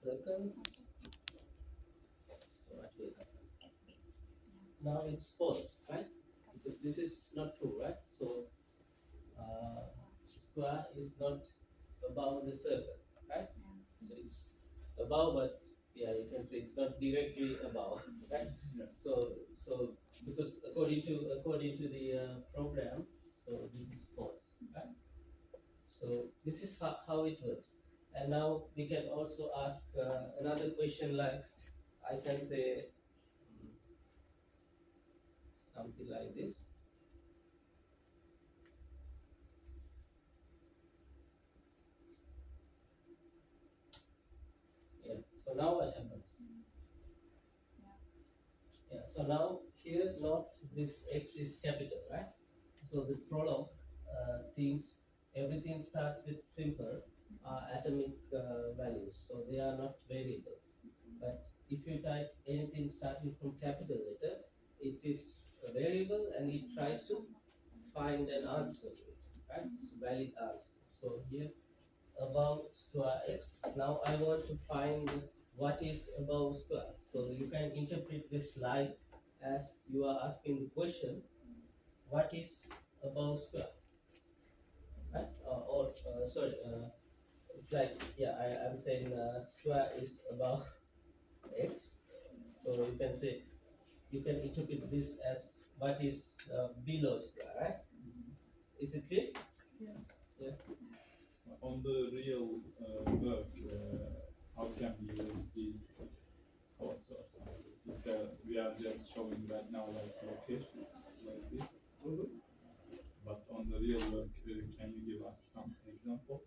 circle. So what will happen? Now it's false, right? Because this is not true, right? So square is not above the circle, right? So it's above, but yeah, you can say it's not directly above, right? Yeah. So because according to the program, so this is false, right? So this is how it works. And now we can also ask another question like I can say something like this. Yeah. So now what happens? Yeah. So now here not this x is capital, right? So the prolog thinks everything starts with simple atomic values. So they are not variables. But if you type anything starting from capital letter, it is a variable and it tries to find an answer to it, right? So valid answer. So here above square x. Now I want to find what is above square. So you can interpret this like as you are asking the question, what is above square? Right? Sorry, it's like, yeah, I'm saying square is above x. So you can say, you can interpret this as what is below square, right? Is it clear? Yeah. On the real work, how can we use these codes or something? We are just showing right now like locations like this, but on the real work, can you give us some example?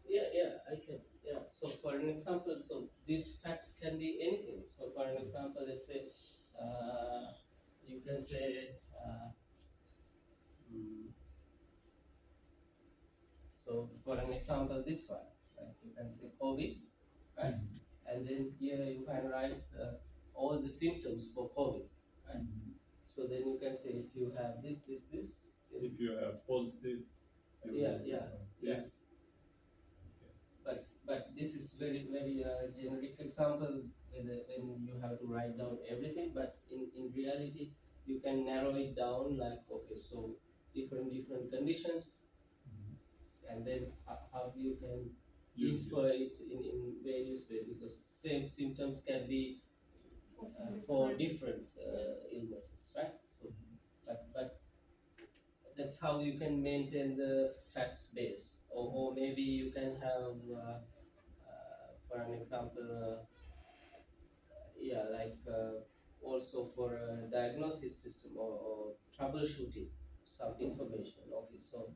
Yeah, I can. Yeah. So for an example, so these facts can be anything. So for an example, let's say you can say mm, so for an example, this one, like you can say COVID, right? And then here you can write all the symptoms for COVID, right? So then you can say if you have this, then If you have positive, you yeah, will yeah, have yeah. this. But this is very generic example when you have to write down everything. But in reality, you can narrow it down like okay, so different conditions, and then how you can Use infer it in various ways because same symptoms can be for different illnesses, right? So, but that's how you can maintain the facts base, or maybe you can have, for an example, yeah, like also for a diagnosis system or troubleshooting some information. Okay, so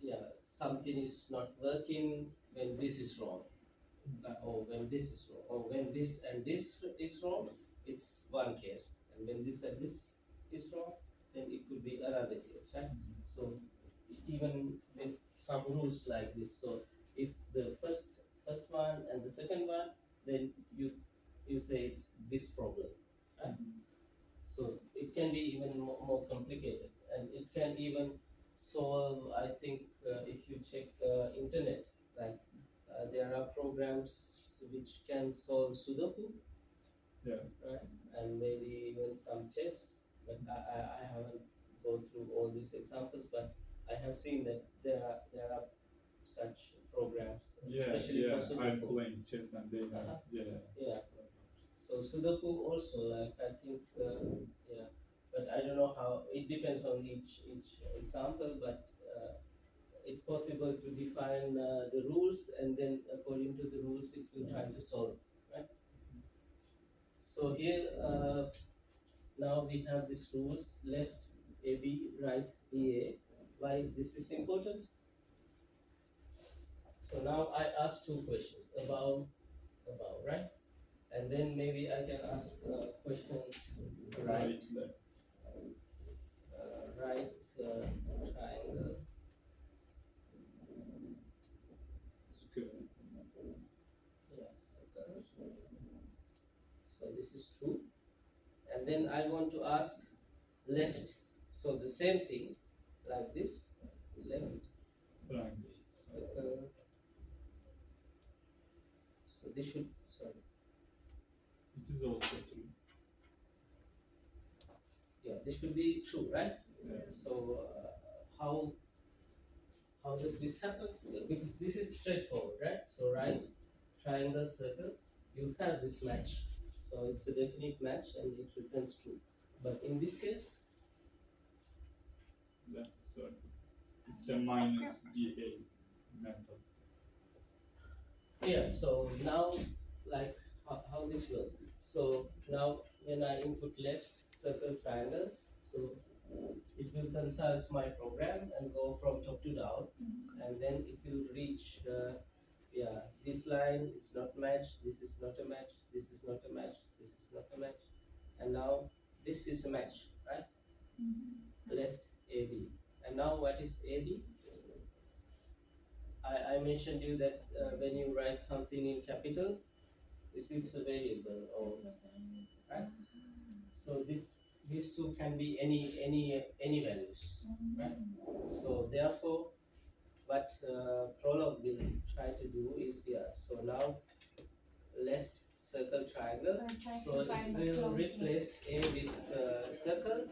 yeah, something is not working when this is wrong, or when this is wrong, or when this and this is wrong, it's one case, and when this and this is wrong, then it could be another case, right? So even with some rules like this, so if the first one and the second one, then you say it's this problem, right? So it can be even more complicated, and it can even solve. I think if you check internet, like there are programs which can solve Sudoku, Yeah. right? And maybe even some chess. But I haven't gone through all these examples, but I have seen that there are such programs, Yeah, especially yeah. for I'm Sudoku. playing chess and they have, yeah. Yeah. So Sudoku also, like I think, yeah, but I don't know how. It depends on each example, but it's possible to define the rules, and then according to the rules, it will try to solve, right? So here now we have these rules: left AB, right BA. Why this is important? So now I ask two questions about, right? And then maybe I can ask a question right, Right, left. right triangle. Square. Yes, circle. So this is true. And then I want to ask left. So the same thing, like this, left Triangle. circle, this should, sorry, It is also true. yeah, this should be true, right? Yeah. So how does this happen? Because this is straightforward, right? So right triangle circle, you have this match. So it's a definite match and it returns true. But in this case, Left circle. It's a minus DA method. yeah, so now like how this works. So now when I input left circle triangle, so it will consult my program and go from top to down, and then it will reach yeah, this line it's not matched, this is not a match, this is not a match, this is not a match, and now this is a match, right? Left AB. And now what is AB? I mentioned you that when you write something in capital, this is a variable or right? So these two can be any values, right? So therefore, what Prolog will try to do is yeah. So now left circle triangle. So it tries So to find it the will closest. replace A with circle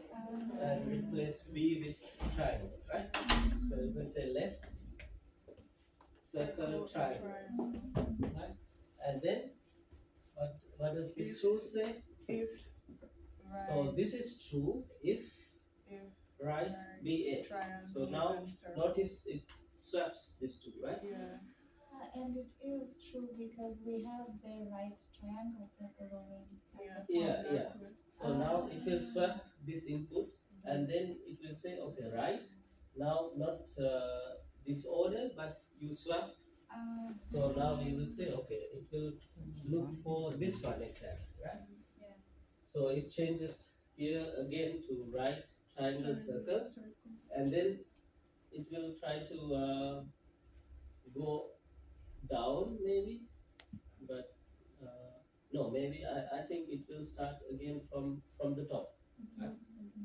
and replace B with triangle, right? So it will say left circle triangle, right? And then what does this rule say? If So this is true if right be A. triangle So now and circle. notice it swaps these two, right? Yeah. And it is true because we have the right triangle circle already. at the Yeah, top. yeah. So now it will swap this input and then it will say okay right now not this order but you swap. So now you will say okay it will look for this one exactly, right? Yeah. So it changes here again to right triangle circle and then it will try to go down maybe, but no, maybe I think it will start again from the top. Right?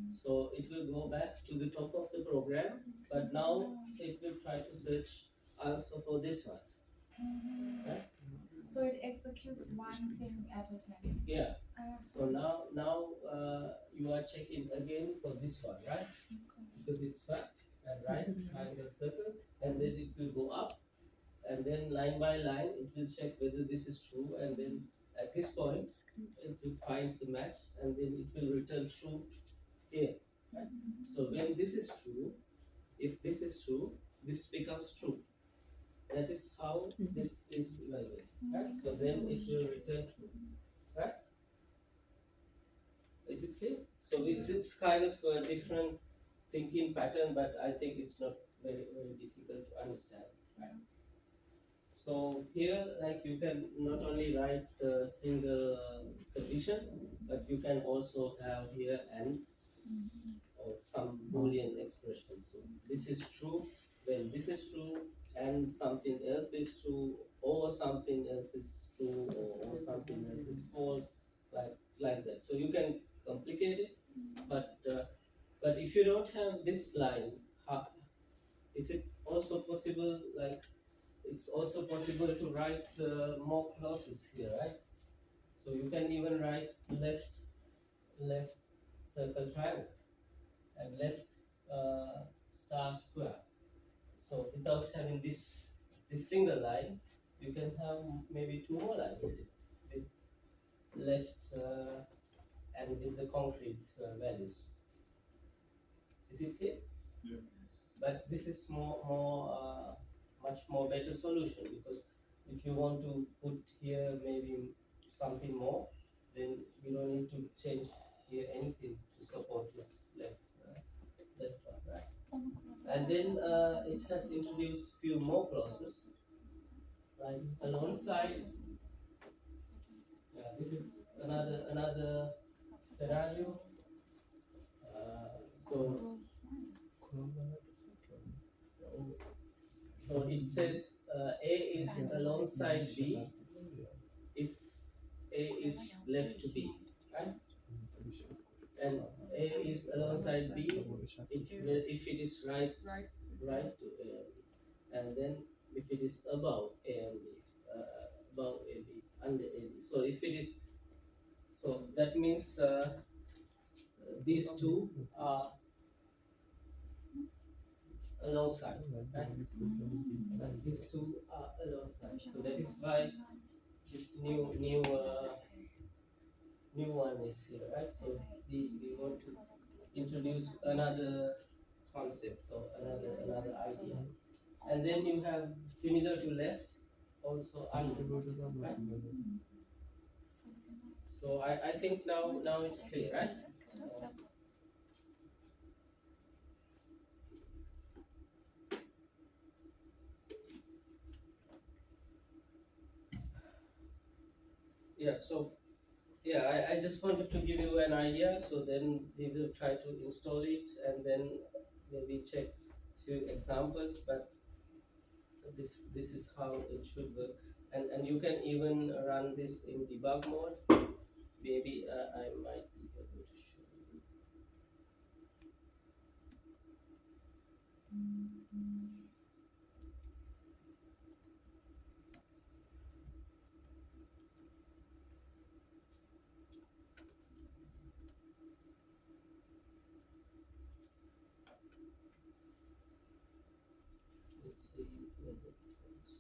So it will go back to the top of the program, but now it will try to search also for this one. Right? So it executes one thing at a time. Yeah. So now you are checking again for this one, right? Because it's swapped and right triangle circle, and then it will go up, and then line by line it will check whether this is true, and then at this point it will find the match, and then it will return true here. Right? So when this is true, if this is true, this becomes true. That is how this is evaluated. Right? So then it will return true. Right? Is it clear? So it's kind of a different thinking pattern, but I think it's not very difficult to understand. Right? So here, like you can not only write a single condition, but you can also have here and or some Boolean expression. So this is true when this is true, and something else is true, or something else is true, or something else is false, like that. So you can complicate it, but if you don't have this line, how, is it also possible like? It's also possible to write more clauses here, right? So you can even write left circle triangle and left star square. So without having this single line, you can have maybe two more lines with left and with the concrete values. Is it clear? Yeah. But this is much more better solution, because if you want to put here maybe something more, then you don't need to change here anything to support this left one, right? And then it has introduced few more clauses, like alongside. Yeah, this is another scenario. So it says A is alongside B if A is left to B, right? And A is alongside B if it is right to A and B, and then if it is above A and B, above A B. under AB. So if it is, so that means these two are alongside, right? And these two are alongside. So that is why this new one is here, right? So we want to introduce another concept or another idea. And then you have similar to left, also under, right? So I think now it's clear, right? So, yeah, so yeah, I just wanted to give you an idea, so then we will try to install it and then maybe check few examples, but this is how it should work. And you can even run this in debug mode. Maybe I might be able to show you. Let's see whether it works.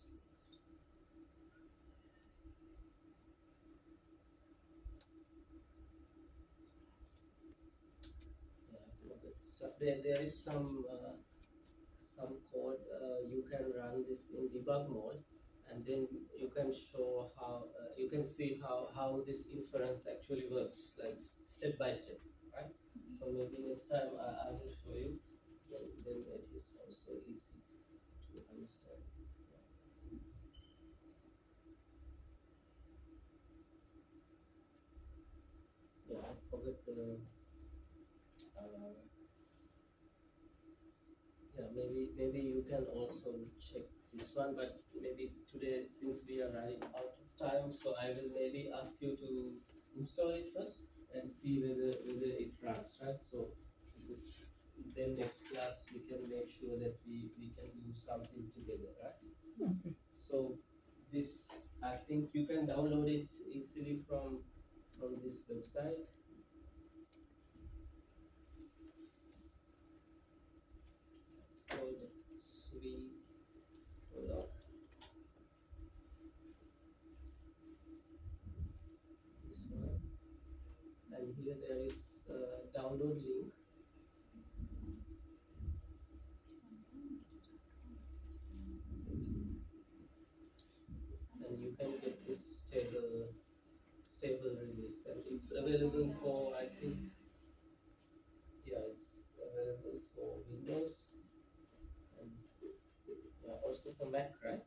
Yeah, I forgot. So there is some code you can run this in debug mode, and then you can show how you can see how this inference actually works, like step by step, right? So maybe next time I will show you, then it is also easy to understand. Yeah, I forgot the uh, yeah, maybe you can also check this one, but maybe today, since we are running out of time, so I will maybe ask you to install it first and see whether it runs, right? So because then next class we can make sure that we can do something together, right? So this, I think you can download it easily from this website. It's called Sui. Hold on. This one. And here there is a download link, and you can get this stable release, and it's available for, I think, yeah, it's available for Windows and yeah, also for Mac, right?